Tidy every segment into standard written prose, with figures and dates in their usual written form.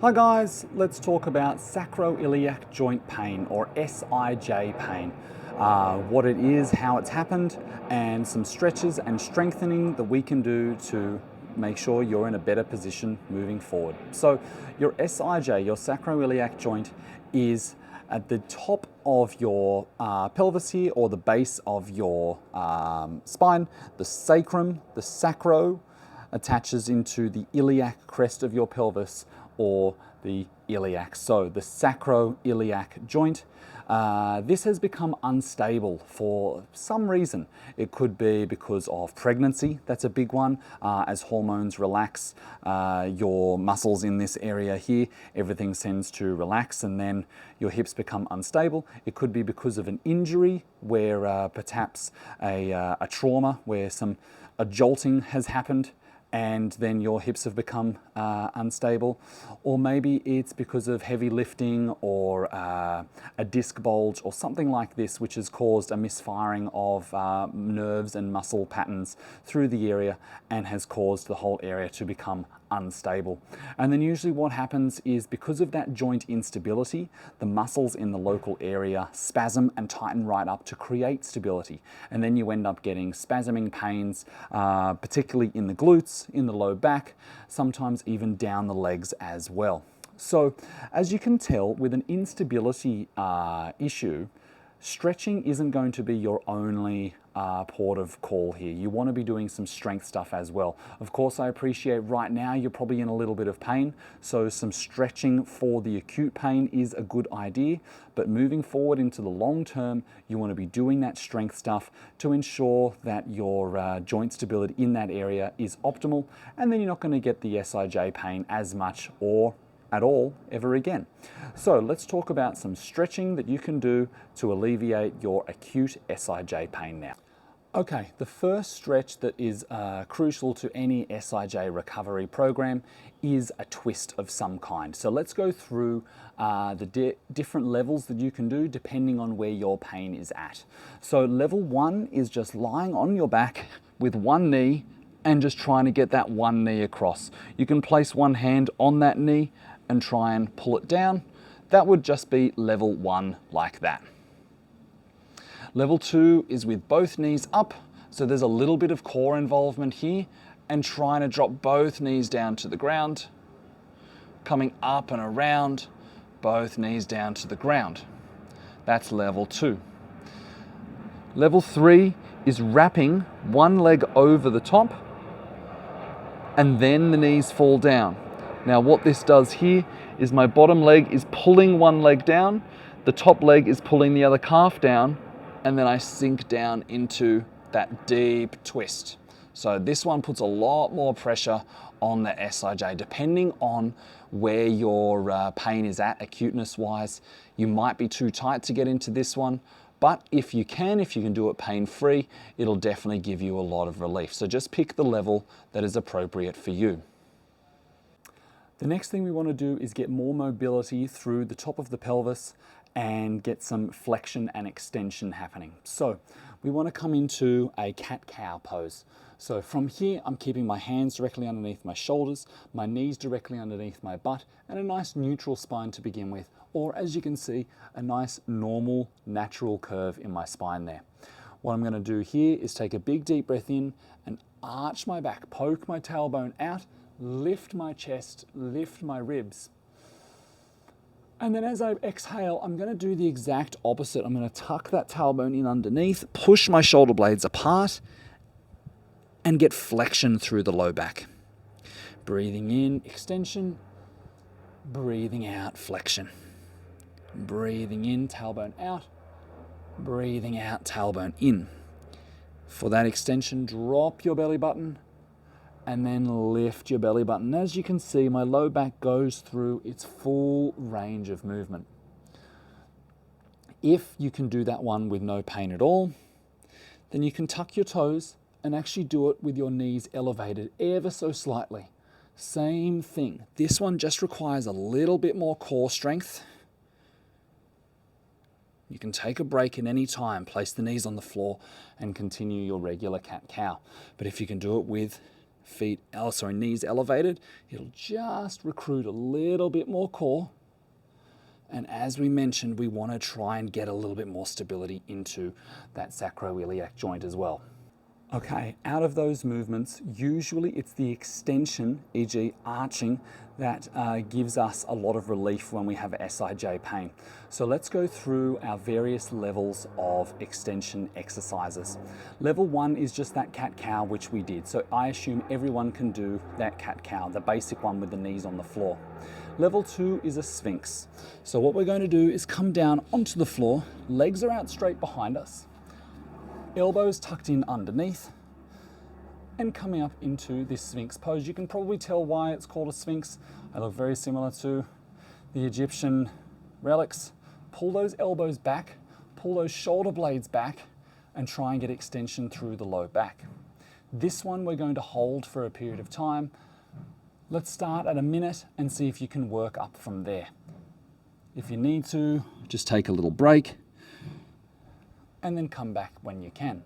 Hi guys, let's talk about sacroiliac joint pain, or SIJ pain. What it is, how it's happened, and some stretches and strengthening that we can do to make sure you're in a better position moving forward. So your SIJ, your sacroiliac joint, is at the top of your pelvis here, or the base of your spine. The sacrum, the sacro, attaches into the iliac crest of your pelvis, or the iliac. So the sacroiliac joint, this has become unstable for some reason. It could be because of pregnancy, that's a big one. As hormones relax, your muscles in this area here, everything tends to relax, and then your hips become unstable. It could be because of an injury, where perhaps a trauma, where a jolting has happened, and then your hips have become unstable. Or maybe it's because of heavy lifting, or a disc bulge, or something like this, which has caused a misfiring of nerves and muscle patterns through the area and has caused the whole area to become unstable. And then usually what happens is, because of that joint instability, the muscles in the local area spasm and tighten right up to create stability. And then you end up getting spasming pains, particularly in the glutes, in the low back, sometimes even down the legs as well. So as you can tell, with an instability issue, stretching isn't going to be your only port of call here. You want to be doing some strength stuff as well. Of course, I appreciate right now you're probably in a little bit of pain, so some stretching for the acute pain is a good idea, but moving forward into the long term, you want to be doing that strength stuff to ensure that your joint stability in that area is optimal, and then you're not going to get the SIJ pain as much or at all ever again. So let's talk about some stretching that you can do to alleviate your acute SIJ pain now. Okay, the first stretch that is crucial to any SIJ recovery program is a twist of some kind. So let's go through the different levels that you can do depending on where your pain is at. So level 1 is just lying on your back with one knee and just trying to get that one knee across. You can place one hand on that knee and try and pull it down. That would just be level 1, like that. Level 2 is with both knees up, so there's a little bit of core involvement here, and trying to drop both knees down to the ground, coming up and around, both knees down to the ground. That's level 2. Level 3 is wrapping one leg over the top, and then the knees fall down. Now what this does here is my bottom leg is pulling one leg down, the top leg is pulling the other calf down, and then I sink down into that deep twist. So this one puts a lot more pressure on the SIJ. Depending on where your pain is at, acuteness wise, you might be too tight to get into this one. But if you can do it pain-free, it'll definitely give you a lot of relief. So just pick the level that is appropriate for you. The next thing we want to do is get more mobility through the top of the pelvis and get some flexion and extension happening. So we want to come into a cat-cow pose. So from here, I'm keeping my hands directly underneath my shoulders, my knees directly underneath my butt, and a nice neutral spine to begin with. Or as you can see, a nice normal natural curve in my spine there. What I'm going to do here is take a big deep breath in and arch my back, poke my tailbone out, lift my chest, lift my ribs. And then as I exhale, I'm going to do the exact opposite. I'm going to tuck that tailbone in underneath, push my shoulder blades apart, and get flexion through the low back. Breathing in, extension. Breathing out, flexion. Breathing in, tailbone out. Breathing out, tailbone in. For that extension, drop your belly button and then lift your belly button. As you can see, my low back goes through its full range of movement. If you can do that one with no pain at all, then you can tuck your toes and actually do it with your knees elevated ever so slightly. Same thing. This one just requires a little bit more core strength. You can take a break at any time, place the knees on the floor and continue your regular cat-cow. But if you can do it with knees elevated, it'll just recruit a little bit more core. And as we mentioned, we want to try and get a little bit more stability into that sacroiliac joint as well. Okay, out of those movements, usually it's the extension, e.g. arching, that gives us a lot of relief when we have SIJ pain. So let's go through our various levels of extension exercises. Level 1 is just that cat-cow, which we did. So I assume everyone can do that cat-cow, the basic one with the knees on the floor. Level 2 is a sphinx. So what we're going to do is come down onto the floor, legs are out straight behind us, elbows tucked in underneath, and coming up into this sphinx pose. You can probably tell why it's called a sphinx. I look very similar to the Egyptian relics. Pull those elbows back, pull those shoulder blades back, and try and get extension through the low back. This one we're going to hold for a period of time. Let's start at a minute and see if you can work up from there. If you need to, just take a little break and then come back when you can.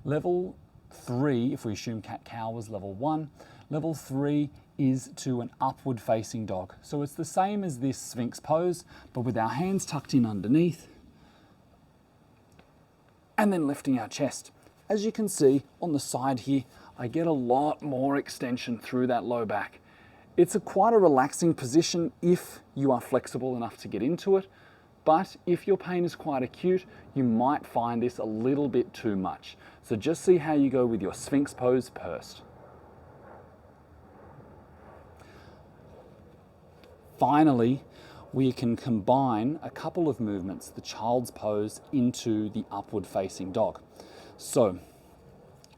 Level 3, if we assume cat-cow was level 1, level 3 is to an upward facing dog. So it's the same as this sphinx pose, but with our hands tucked in underneath and then lifting our chest. As you can see on the side here, I get a lot more extension through that low back. It's quite a relaxing position if you are flexible enough to get into it, but if your pain is quite acute, you might find this a little bit too much. So just see how you go with your sphinx pose first. Finally, we can combine a couple of movements, the child's pose into the upward facing dog. So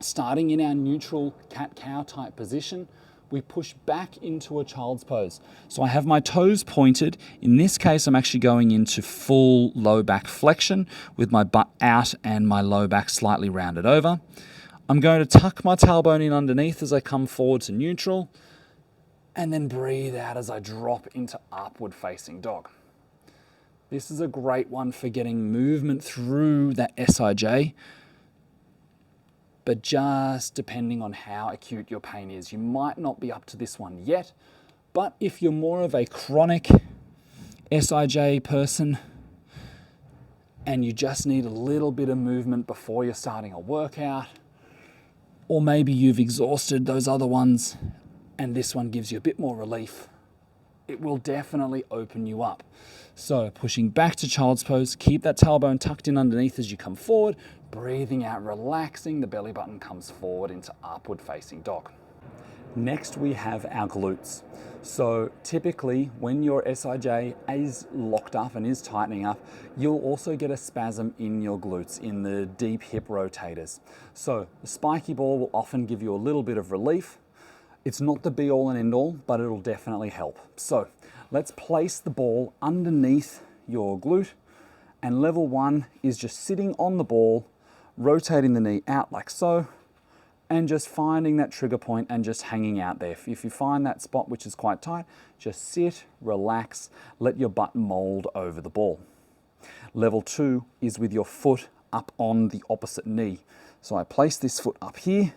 starting in our neutral cat-cow type position, we push back into a child's pose. So I have my toes pointed. In this case, I'm actually going into full low back flexion with my butt out and my low back slightly rounded over. I'm going to tuck my tailbone in underneath as I come forward to neutral, and then breathe out as I drop into upward facing dog. This is a great one for getting movement through that SIJ, but just depending on how acute your pain is. You might not be up to this one yet, but if you're more of a chronic SIJ person and you just need a little bit of movement before you're starting a workout, or maybe you've exhausted those other ones and this one gives you a bit more relief, it will definitely open you up. So pushing back to child's pose, keep that tailbone tucked in underneath as you come forward, breathing out, relaxing, the belly button comes forward into upward facing dog. Next we have our glutes. So typically when your SIJ is locked up and is tightening up, you'll also get a spasm in your glutes, in the deep hip rotators. So the spiky ball will often give you a little bit of relief. It's not the be all and end all, but it'll definitely help. So let's place the ball underneath your glute, and level 1 is just sitting on the ball, rotating the knee out like so, and just finding that trigger point and just hanging out there. If you find that spot which is quite tight, just sit, relax, let your butt mold over the ball. Level 2 is with your foot up on the opposite knee. So I place this foot up here,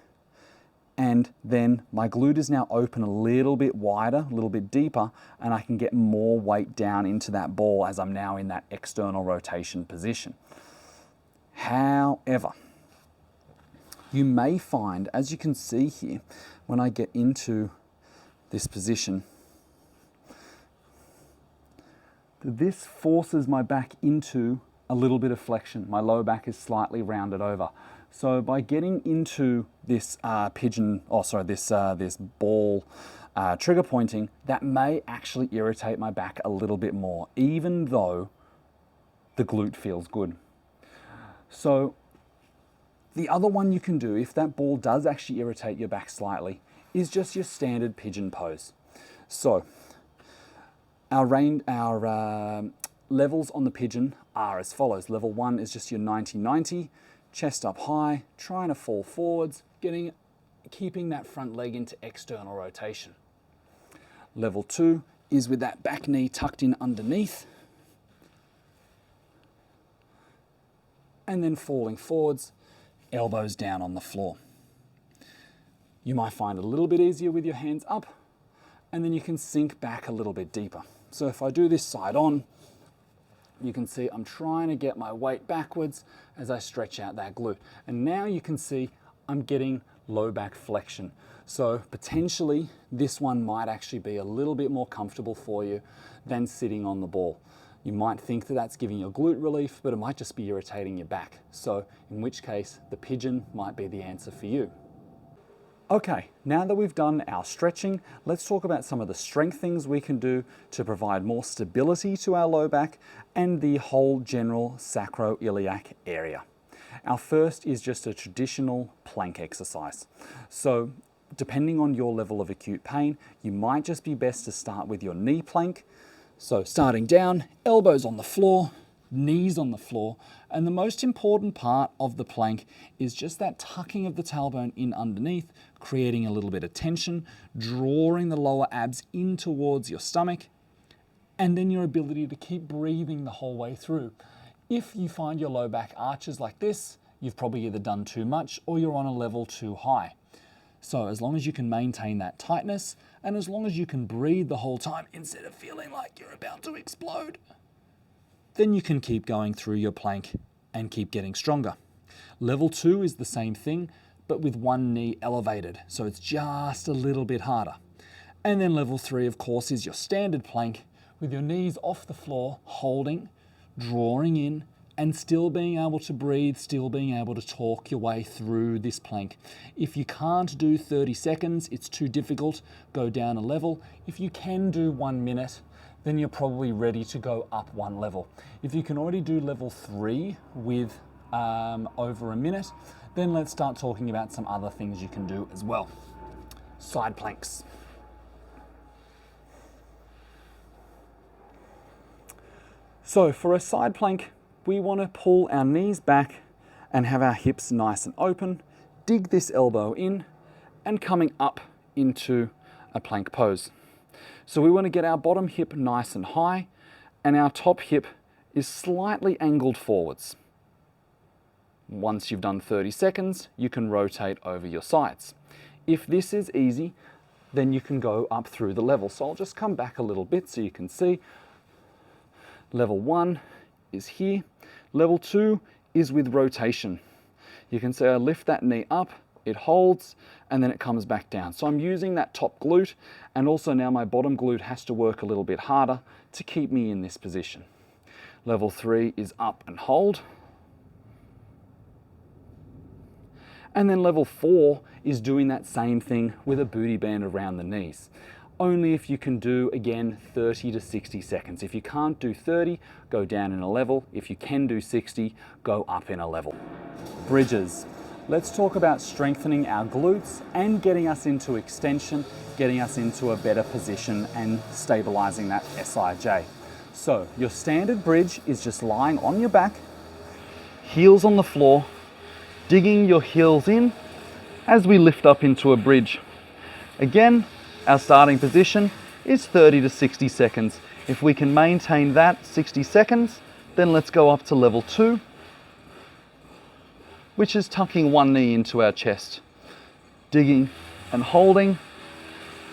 and then my glute is now open a little bit wider, a little bit deeper, and I can get more weight down into that ball as I'm now in that external rotation position. However, you may find, as you can see here, when I get into this position, that this forces my back into a little bit of flexion. My low back is slightly rounded over. So by getting into this this ball trigger pointing, that may actually irritate my back a little bit more, even though the glute feels good. So the other one you can do, if that ball does actually irritate your back slightly, is just your standard pigeon pose. So our levels on the pigeon are as follows. Level 1 is just your 90-90, chest up high, trying to fall forwards, keeping that front leg into external rotation. Level 2 is with that back knee tucked in underneath, and then falling forwards, elbows down on the floor. You might find it a little bit easier with your hands up, and then you can sink back a little bit deeper. So if I do this side on, you can see I'm trying to get my weight backwards as I stretch out that glute. And now you can see I'm getting low back flexion. So potentially this one might actually be a little bit more comfortable for you than sitting on the ball. You might think that that's giving you glute relief, but it might just be irritating your back. So in which case the pigeon might be the answer for you. Okay, now that we've done our stretching, let's talk about some of the strength things we can do to provide more stability to our low back and the whole general sacroiliac area. Our first is just a traditional plank exercise. So depending on your level of acute pain, you might just be best to start with your knee plank. So starting down, elbows on the floor, knees on the floor, and the most important part of the plank is just that tucking of the tailbone in underneath, creating a little bit of tension, drawing the lower abs in towards your stomach, and then your ability to keep breathing the whole way through. If you find your low back arches like this, you've probably either done too much or you're on a level too high. So as long as you can maintain that tightness, and as long as you can breathe the whole time instead of feeling like you're about to explode, then you can keep going through your plank and keep getting stronger. Level 2 is the same thing, but with one knee elevated, so it's just a little bit harder. And then level 3, of course, is your standard plank with your knees off the floor, holding, drawing in, and still being able to breathe, still being able to talk your way through this plank. If you can't do 30 seconds, it's too difficult, go down a level. If you can do 1 minute, then you're probably ready to go up one level. If you can already do level 3 with over a minute, then let's start talking about some other things you can do as well. Side planks. So for a side plank, we want to pull our knees back and have our hips nice and open, dig this elbow in, and coming up into a plank pose. So we want to get our bottom hip nice and high, and our top hip is slightly angled forwards. Once you've done 30 seconds, you can rotate over your sides. If this is easy, then you can go up through the level. So I'll just come back a little bit so you can see. Level 1 is here. Level 2 is with rotation. You can see I lift that knee up, it holds, and then it comes back down. So I'm using that top glute, and also now my bottom glute has to work a little bit harder to keep me in this position. Level 3 is up and hold. And then level 4 is doing that same thing with a booty band around the knees. Only if you can do, again, 30 to 60 seconds. If you can't do 30, go down in a level. If you can do 60, go up in a level. Bridges. Let's talk about strengthening our glutes and getting us into extension, getting us into a better position and stabilizing that SIJ. So your standard bridge is just lying on your back, heels on the floor, digging your heels in as we lift up into a bridge. Again, our starting position is 30 to 60 seconds. If we can maintain that 60 seconds, then let's go up to level 2, which is tucking one knee into our chest, digging and holding.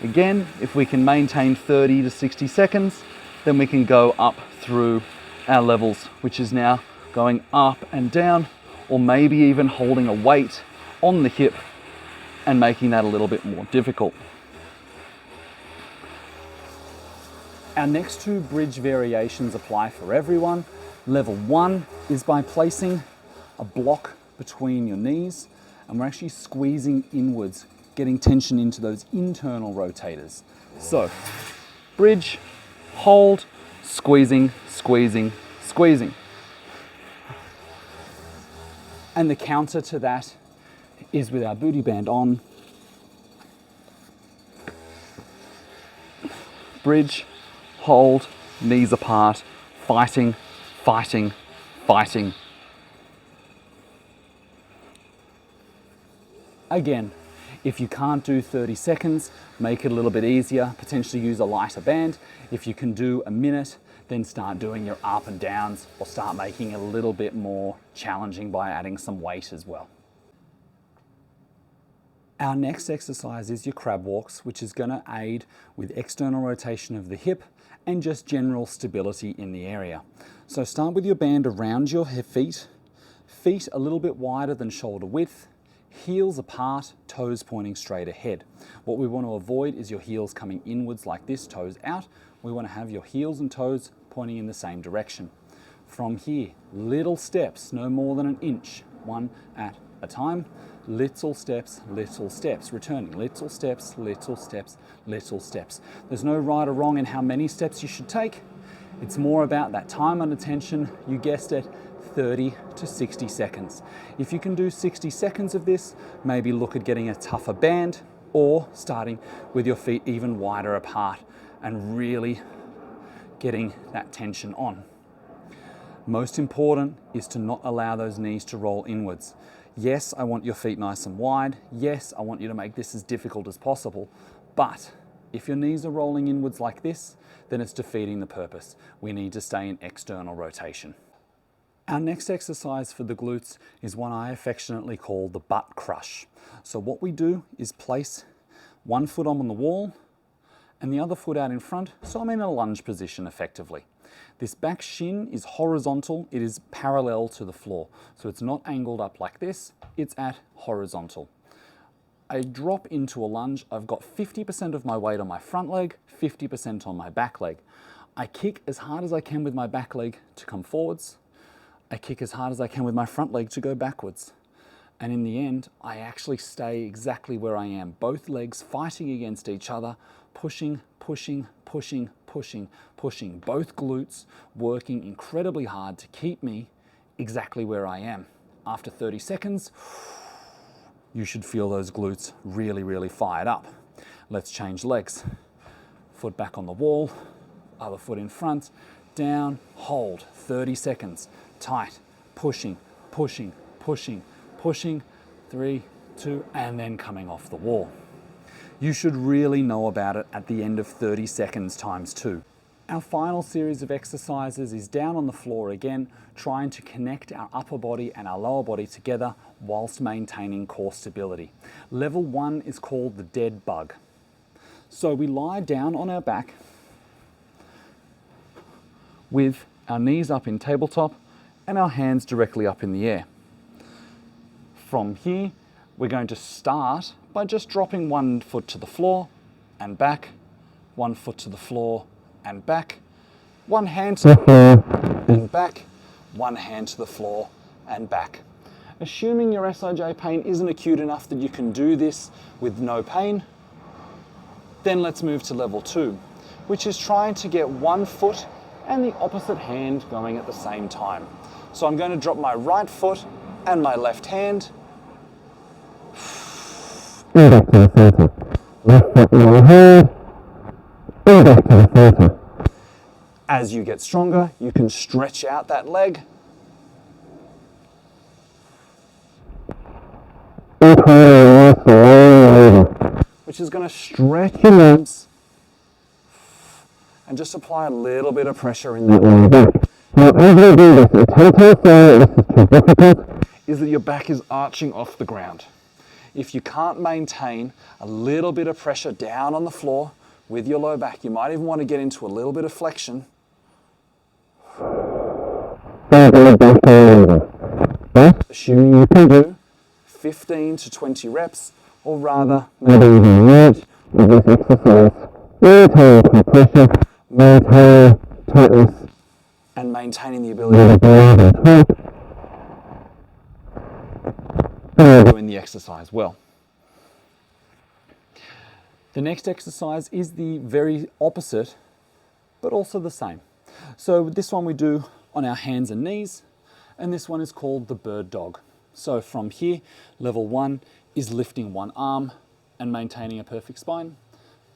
Again, if we can maintain 30 to 60 seconds, then we can go up through our levels, which is now going up and down, or maybe even holding a weight on the hip and making that a little bit more difficult. Our next 2 bridge variations apply for everyone. Level 1 is by placing a block between your knees, and we're actually squeezing inwards, getting tension into those internal rotators. So, bridge, hold, squeezing, squeezing, squeezing. And the counter to that is with our booty band on. Bridge, hold, knees apart, fighting, fighting, fighting. Again, if you can't do 30 seconds, make it a little bit easier, potentially use a lighter band. If you can do a minute, then start doing your up and downs, or start making it a little bit more challenging by adding some weight as well. Our next exercise is your crab walks, which is going to aid with external rotation of the hip and just general stability in the area. So start with your band around your feet, feet a little bit wider than shoulder width, heels apart, toes pointing straight ahead. What we want to avoid is your heels coming inwards like this, toes out. We want to have your heels and toes pointing in the same direction. From here, little steps, no more than an inch, one at a time. Little steps, returning, little steps, little steps, little steps. There's no right or wrong in how many steps you should take. It's more about that time under tension, you guessed it, 30 to 60 seconds. If you can do 60 seconds of this, maybe look at getting a tougher band or starting with your feet even wider apart and really getting that tension on. Most important is to not allow those knees to roll inwards. Yes, I want your feet nice and wide. Yes, I want you to make this as difficult as possible. But if your knees are rolling inwards like this, then it's defeating the purpose. We need to stay in external rotation. Our next exercise for the glutes is one I affectionately call the butt crush. So what we do is place one foot on the wall and the other foot out in front, so I'm in a lunge position effectively. This back shin is horizontal, it is parallel to the floor. So it's not angled up like this, it's at horizontal. I drop into a lunge, I've got 50% of my weight on my front leg, 50% on my back leg. I kick as hard as I can with my back leg to come forwards. I kick as hard as I can with my front leg to go backwards. And in the end, I actually stay exactly where I am. Both legs fighting against each other, pushing, pushing, pushing, pushing, pushing. Both glutes working incredibly hard to keep me exactly where I am. After 30 seconds, you should feel those glutes really, really fired up. Let's change legs. Foot back on the wall, other foot in front, down, hold, 30 seconds. Tight, pushing, pushing, pushing, pushing, 3, 2, and then coming off the wall. You should really know about it at the end of 30 seconds times 2. Our final series of exercises is down on the floor again, trying to connect our upper body and our lower body together whilst maintaining core stability. Level 1 is called the dead bug. So we lie down on our back with our knees up in tabletop and our hands directly up in the air. From here, we're going to start by just dropping one foot to the floor and back, one foot to the floor and back, one hand to the floor and back, one hand to the floor and back. Assuming your SIJ pain isn't acute enough that you can do this with no pain, then let's move to level 2, which is trying to get one foot and the opposite hand going at the same time. So I'm going to drop my right foot and my left hand. Back to the center. Left foot, right hand. Back to the center. As you get stronger, you can stretch out that leg. Which is going to stretch your legs and just apply a little bit of pressure in that lower back. Now, as you do this, attempt to say this is too difficult, is that your back is arching off the ground. If you can't maintain a little bit of pressure down on the floor with your low back, you might even want to get into a little bit of flexion. Assuming you can do 15 to 20 reps, or rather, maybe even large with this exercise. Maintain compression, maintain tightness, and maintaining the ability to breathe and talk. Doing the exercise well. The next exercise is the very opposite, but also the same. So this one we do on our hands and knees, and this one is called the bird dog. So from here, level 1 is lifting one arm and maintaining a perfect spine.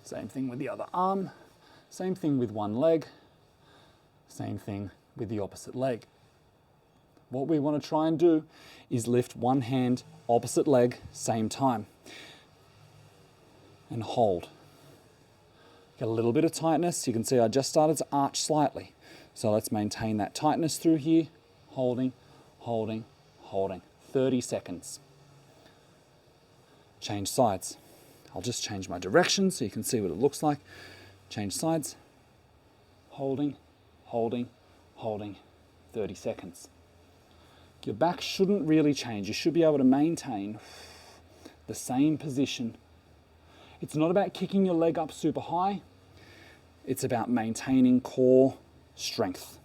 Same thing with the other arm, same thing with one leg, same thing with the opposite leg. What we want to try and do is lift one hand, opposite leg, same time. And hold. Get a little bit of tightness. You can see I just started to arch slightly. So let's maintain that tightness through here. Holding, holding, holding. 30 seconds. change sides. I'll just change my direction so you can see what it looks like. Change sides, holding, holding, holding, 30 seconds. Your back shouldn't really change. You should be able to maintain the same position. It's not about kicking your leg up super high. It's about maintaining core strength.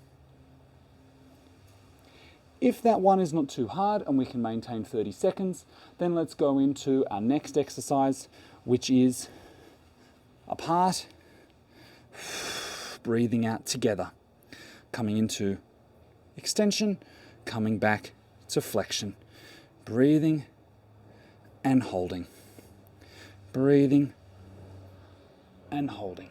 If that one is not too hard and we can maintain 30 seconds, then let's go into our next exercise, which is apart, breathing out together, coming into extension, coming back to flexion, breathing and holding, breathing and holding.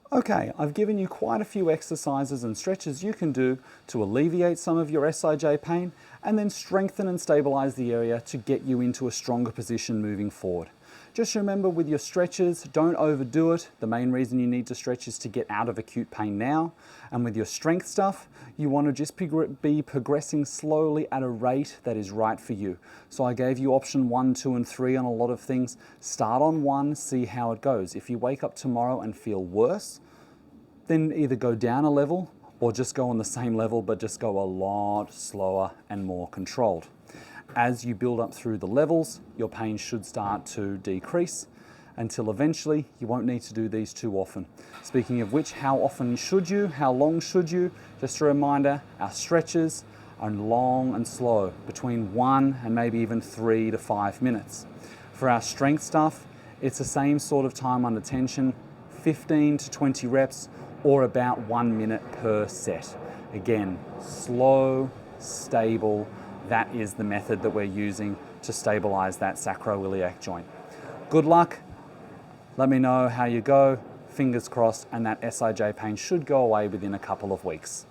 Okay, I've given you quite a few exercises and stretches you can do to alleviate some of your SIJ pain and then strengthen and stabilize the area to get you into a stronger position moving forward. Just remember with your stretches, don't overdo it. The main reason you need to stretch is to get out of acute pain now. And with your strength stuff, you want to just be progressing slowly at a rate that is right for you. So I gave you option 1, 2, and 3 on a lot of things. Start on 1, see how it goes. If you wake up tomorrow and feel worse, then either go down a level or just go on the same level, but just go a lot slower and more controlled. As you build up through the levels, your pain should start to decrease until eventually you won't need to do these too often. Speaking of which, how often should you? How long should you? Just a reminder, our stretches are long and slow, between 1 and maybe even 3 to 5 minutes. For our strength stuff, it's the same sort of time under tension, 15 to 20 reps or about 1 minute per set. Again, slow, stable. That is the method that we're using to stabilize that sacroiliac joint. Good luck. Let me know how you go. Fingers crossed, and that SIJ pain should go away within a couple of weeks.